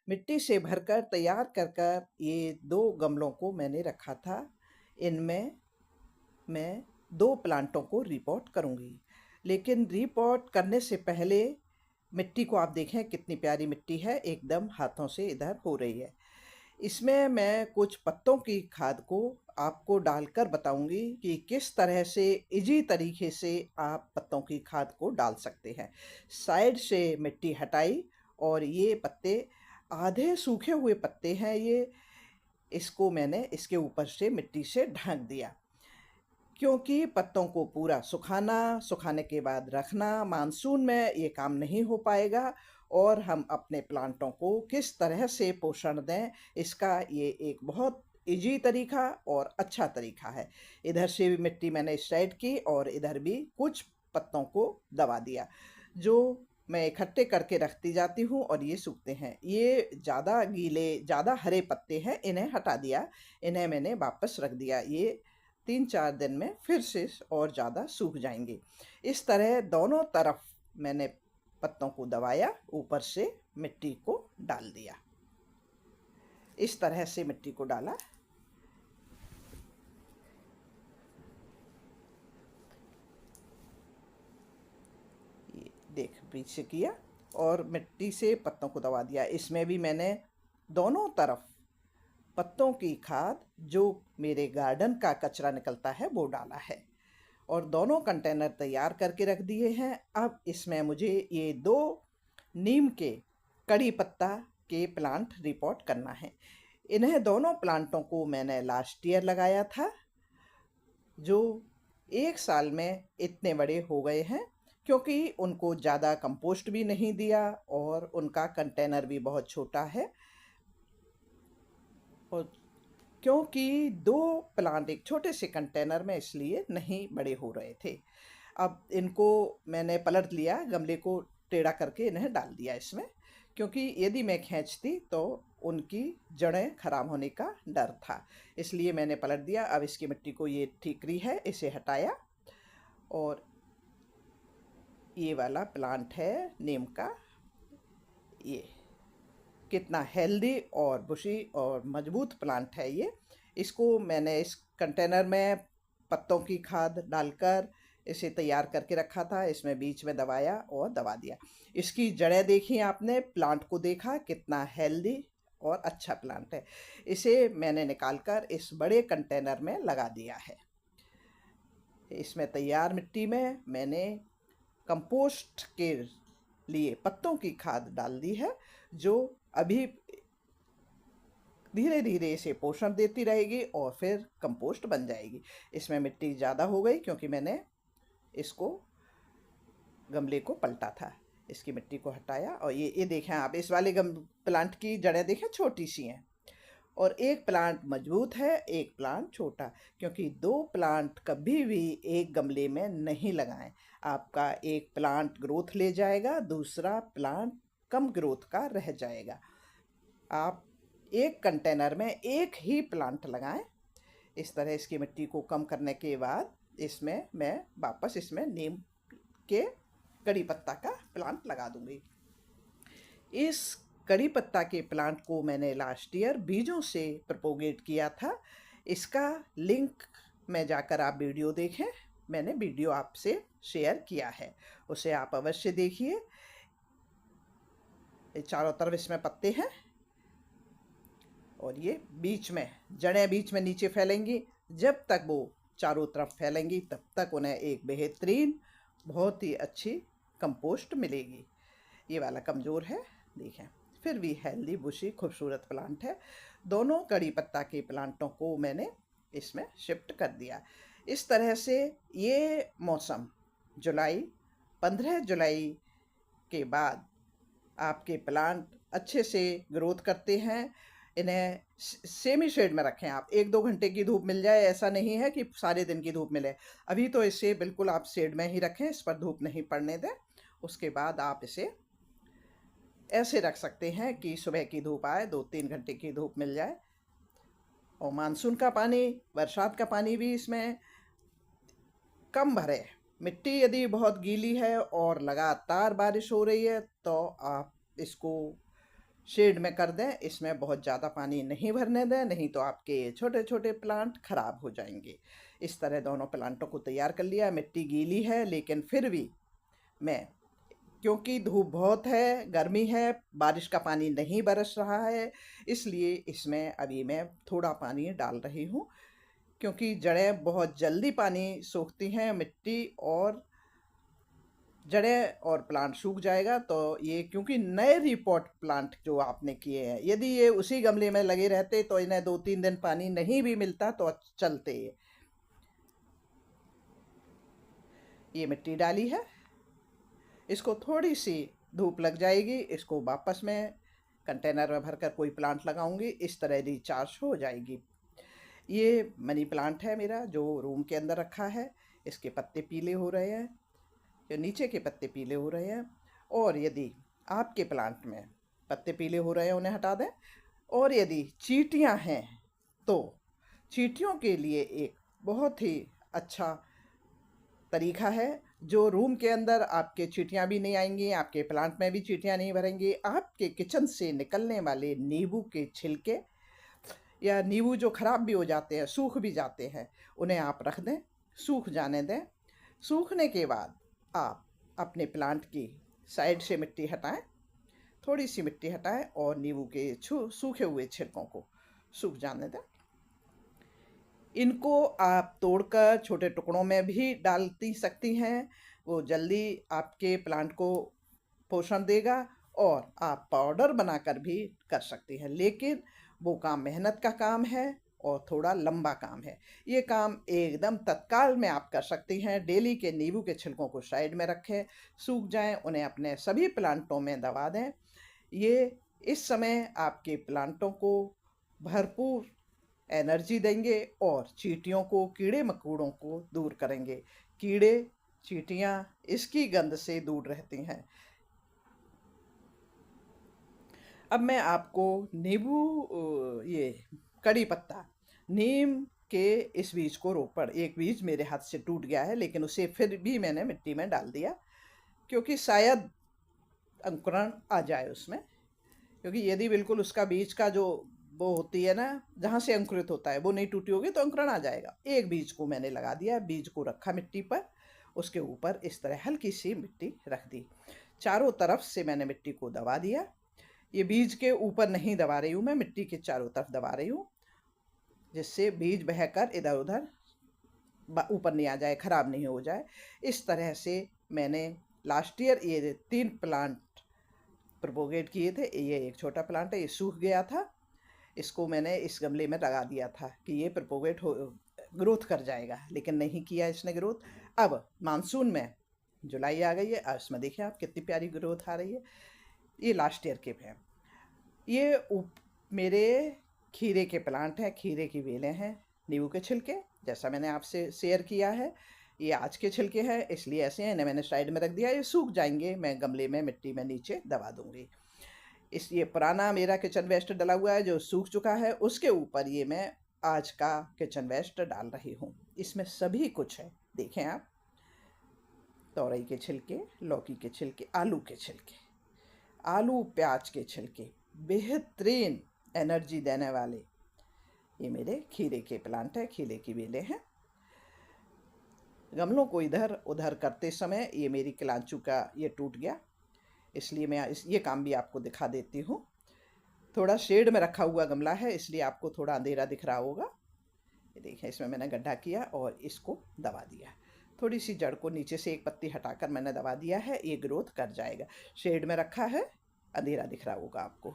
मिट्टी से भरकर तैयार कर कर ये 2 गमलों को मैंने रखा था। इनमें मैं 2 प्लांटों को रीपॉट करूँगी। लेकिन रीपॉट करने से पहले मिट्टी को आप देखें कितनी प्यारी मिट्टी है, एकदम हाथों से इधर हो रही है। इसमें मैं कुछ पत्तों की खाद को आपको डालकर बताऊंगी कि किस तरह से इजी तरीके से आप पत्तों की खाद को डाल सकते हैं। साइड से मिट्टी हटाई और ये पत्ते आधे सूखे हुए पत्ते हैं ये, इसको मैंने इसके ऊपर से मिट्टी से ढक दिया, क्योंकि पत्तों को पूरा सुखाने के बाद रखना मानसून में ये काम नहीं हो पाएगा और हम अपने प्लांटों को किस तरह से पोषण दें, इसका ये एक बहुत इजी तरीका और अच्छा तरीका है। इधर से भी मिट्टी मैंने इस साइड की और इधर भी कुछ पत्तों को दबा दिया, जो मैं इकट्ठे करके रखती जाती हूँ और ये सूखते हैं। ये ज़्यादा गीले, ज़्यादा हरे पत्ते हैं, इन्हें हटा दिया, इन्हें मैंने वापस रख दिया। ये 3-4 दिन में फिर से और ज़्यादा सूख जाएंगे। इस तरह दोनों तरफ मैंने पत्तों को दबाया, ऊपर से मिट्टी को डाल दिया। इस तरह से मिट्टी को डाला। ये देख पीछे किया और मिट्टी से पत्तों को दबा दिया। इसमें भी मैंने दोनों तरफ पत्तों की खाद, जो मेरे गार्डन का कचरा निकलता है, वो डाला है और दोनों कंटेनर तैयार करके रख दिए हैं। अब इसमें मुझे ये 2 नीम के कड़ी पत्ता के प्लांट रिपोर्ट करना है। इन्हें दोनों प्लांटों को मैंने लास्ट ईयर लगाया था, जो 1 साल में इतने बड़े हो गए हैं, क्योंकि उनको ज़्यादा कंपोस्ट भी नहीं दिया और उनका कंटेनर भी बहुत छोटा है। और क्योंकि 2 प्लांट एक छोटे से कंटेनर में, इसलिए नहीं बड़े हो रहे थे। अब इनको मैंने पलट लिया, गमले को टेढ़ा करके इन्हें डाल दिया इसमें, क्योंकि यदि मैं खींचती तो उनकी जड़ें खराब होने का डर था, इसलिए मैंने पलट दिया। अब इसकी मिट्टी को ये ठीकरी है, इसे हटाया और ये वाला प्लांट है नीम का। ये कितना हेल्दी और बुशी और मजबूत प्लांट है ये। इसको मैंने इस कंटेनर में पत्तों की खाद डालकर इसे तैयार करके रखा था, इसमें बीच में दबाया और दबा दिया। इसकी जड़ें देखी आपने, प्लांट को देखा कितना हेल्दी और अच्छा प्लांट है। इसे मैंने निकालकर इस बड़े कंटेनर में लगा दिया है। इसमें तैयार मिट्टी में मैंने कंपोस्ट के लिए पत्तों की खाद डाल दी है, जो अभी धीरे धीरे इसे पोषण देती रहेगी और फिर कंपोस्ट बन जाएगी। इसमें मिट्टी ज़्यादा हो गई क्योंकि मैंने इसको गमले को पलटा था। इसकी मिट्टी को हटाया और ये देखें आप, इस वाले प्लांट की जड़ें देखें छोटी सी हैं और एक प्लांट मजबूत है, एक प्लांट छोटा, क्योंकि 2 प्लांट कभी भी एक गमले में नहीं लगाएं। आपका एक प्लांट ग्रोथ ले जाएगा, दूसरा प्लांट कम ग्रोथ का रह जाएगा। आप एक कंटेनर में एक ही प्लांट लगाएं। इस तरह इसकी मिट्टी को कम करने के बाद इसमें मैं वापस इसमें नीम के कड़ी पत्ता का प्लांट लगा दूंगी। इस कड़ी पत्ता के प्लांट को मैंने लास्ट ईयर बीजों से प्रोपोगेट किया था। इसका लिंक में जाकर आप वीडियो देखें, मैंने वीडियो आपसे शेयर किया है, उसे आप अवश्य देखिए। चारों तरफ इसमें पत्ते हैं और ये बीच में जड़ें बीच में नीचे फैलेंगी। जब तक वो चारों तरफ फैलेंगी तब तक उन्हें एक बेहतरीन, बहुत ही अच्छी कंपोस्ट मिलेगी। ये वाला कमज़ोर है, देखें, फिर भी हेल्दी बुशी खूबसूरत प्लांट है। दोनों कड़ी पत्ता के प्लांटों को मैंने इसमें शिफ्ट कर दिया। इस तरह से ये मौसम जुलाई 15 जुलाई के बाद आपके प्लांट अच्छे से ग्रोथ करते हैं। इन्हें सेमी शेड में रखें आप, 1-2 घंटे की धूप मिल जाए, ऐसा नहीं है कि सारे दिन की धूप मिले। अभी तो इसे बिल्कुल आप शेड में ही रखें, इस पर धूप नहीं पड़ने दें। उसके बाद आप इसे ऐसे रख सकते हैं कि सुबह की धूप आए, 2-3 घंटे की धूप मिल जाए और मानसून का पानी, बरसात का पानी भी इसमें कम भरे। मिट्टी यदि बहुत गीली है और लगातार बारिश हो रही है तो आप इसको शेड में कर दें। इसमें बहुत ज़्यादा पानी नहीं भरने दें, नहीं तो आपके छोटे छोटे प्लांट खराब हो जाएंगे। इस तरह दोनों प्लांटों को तैयार कर लिया। मिट्टी गीली है लेकिन फिर भी मैं, क्योंकि धूप बहुत है, गर्मी है, बारिश का पानी नहीं बरस रहा है, इसलिए इसमें अभी मैं थोड़ा पानी डाल रही हूँ, क्योंकि जड़ें बहुत जल्दी पानी सोखती हैं। मिट्टी और जड़ें और प्लांट सूख जाएगा। तो ये क्योंकि नए रिपोर्ट प्लांट जो आपने किए हैं, यदि ये उसी गमले में लगे रहते तो इन्हें 2-3 दिन पानी नहीं भी मिलता तो चलते। ये मिट्टी डाली है, इसको थोड़ी सी धूप लग जाएगी, इसको वापस में कंटेनर में भरकर कोई प्लांट लगाऊंगी, इस तरह रिचार्ज हो जाएगी। ये मनी प्लांट है मेरा जो रूम के अंदर रखा है। इसके पत्ते पीले हो रहे हैं, जो नीचे के पत्ते पीले हो रहे हैं। और यदि आपके प्लांट में पत्ते पीले हो रहे हैं उन्हें हटा दें। और यदि चींटियां हैं तो चींटियों के लिए एक बहुत ही अच्छा तरीका है, जो रूम के अंदर आपके चींटियां भी नहीं आएंगी, आपके प्लांट में भी चींटियां नहीं भरेंगी। आपके किचन से निकलने वाले नींबू के छिलके या नींबू जो खराब भी हो जाते हैं, सूख भी जाते हैं, उन्हें आप रख दें, सूख जाने दें। सूखने के बाद आप अपने प्लांट की साइड से मिट्टी हटाएं, थोड़ी सी मिट्टी हटाएं और नींबू के सूखे हुए छिलकों को सूख जाने दें। इनको आप तोड़कर छोटे टुकड़ों में भी डालती सकती हैं, वो जल्दी आपके प्लांट को पोषण देगा। और आप पाउडर बनाकर भी कर सकती हैं, लेकिन वो काम मेहनत का काम है और थोड़ा लंबा काम है। ये काम एकदम तत्काल में आप कर सकती हैं। डेली के नींबू के छिलकों को साइड में रखें, सूख जाएं, उन्हें अपने सभी प्लांटों में दबा दें। ये इस समय आपके प्लांटों को भरपूर एनर्जी देंगे और चींटियों को, कीड़े मकोड़ों को दूर करेंगे। कीड़े चींटियां इसकी गंध से दूर रहती हैं। अब मैं आपको नींबू, ये कड़ी पत्ता, नीम के इस बीज को रोपण, एक बीज मेरे हाथ से टूट गया है लेकिन उसे फिर भी मैंने मिट्टी में डाल दिया, क्योंकि शायद अंकुरण आ जाए उसमें। क्योंकि यदि बिल्कुल उसका बीज का जो वो होती है ना, जहाँ से अंकुरित होता है, वो नहीं टूटी होगी तो अंकुरण आ जाएगा। एक बीज को मैंने लगा दिया, बीज को रखा मिट्टी पर, उसके ऊपर इस तरह हल्की सी मिट्टी रख दी, चारों तरफ से मैंने मिट्टी को दबा दिया। ये बीज के ऊपर नहीं दबा रही हूँ मैं, मिट्टी के चारों तरफ दबा रही हूँ, जिससे बीज बहकर इधर उधर ऊपर नहीं आ जाए, खराब नहीं हो जाए। इस तरह से मैंने लास्ट ईयर ये 3 प्लांट प्रोपोगेट किए थे। ये एक छोटा प्लांट है, ये सूख गया था, इसको मैंने इस गमले में लगा दिया था कि ये प्रोपोगेट हो, ग्रोथ कर जाएगा, लेकिन नहीं किया इसने ग्रोथ। अब मानसून में जुलाई आ गई है, अब इसमें देखिए आप कितनी प्यारी ग्रोथ आ रही है। ये लास्ट ईयर के हैं। ये मेरे खीरे के प्लांट हैं, खीरे की बेलें हैं, नींबू के छिलके, जैसा मैंने आपसे शेयर किया है। ये आज के छिलके हैं, इसलिए ऐसे हैं, इन्हें मैंने साइड में रख दिया। ये सूख जाएंगे, मैं गमले में मिट्टी में नीचे दबा दूंगी। ये पुराना मेरा किचन वेस्ट डला हुआ है जो सूख चुका है, उसके ऊपर ये मैं आज का किचन वेस्ट डाल रही हूँ। इसमें सभी कुछ है, देखें आप, तोरई के छिलके, लौकी के छिलके, आलू के छिलके, आलू प्याज के छिलके, बेहतरीन एनर्जी देने वाले ये मेरे खीरे के प्लांट है, खीरे की बेलें हैं। गमलों को इधर उधर करते समय ये मेरी किलांचू का ये टूट गया, इसलिए मैं ये काम भी आपको दिखा देती हूँ। थोड़ा शेड में रखा हुआ गमला है, इसलिए आपको थोड़ा अंधेरा दिख रहा होगा। ये देखिए, इसमें मैंने गड्ढा किया और इसको दबा दिया। थोड़ी सी जड़ को नीचे से एक पत्ती हटाकर मैंने दबा दिया है, ये ग्रोथ कर जाएगा। शेड में रखा है, अंधेरा दिख रहा होगा आपको।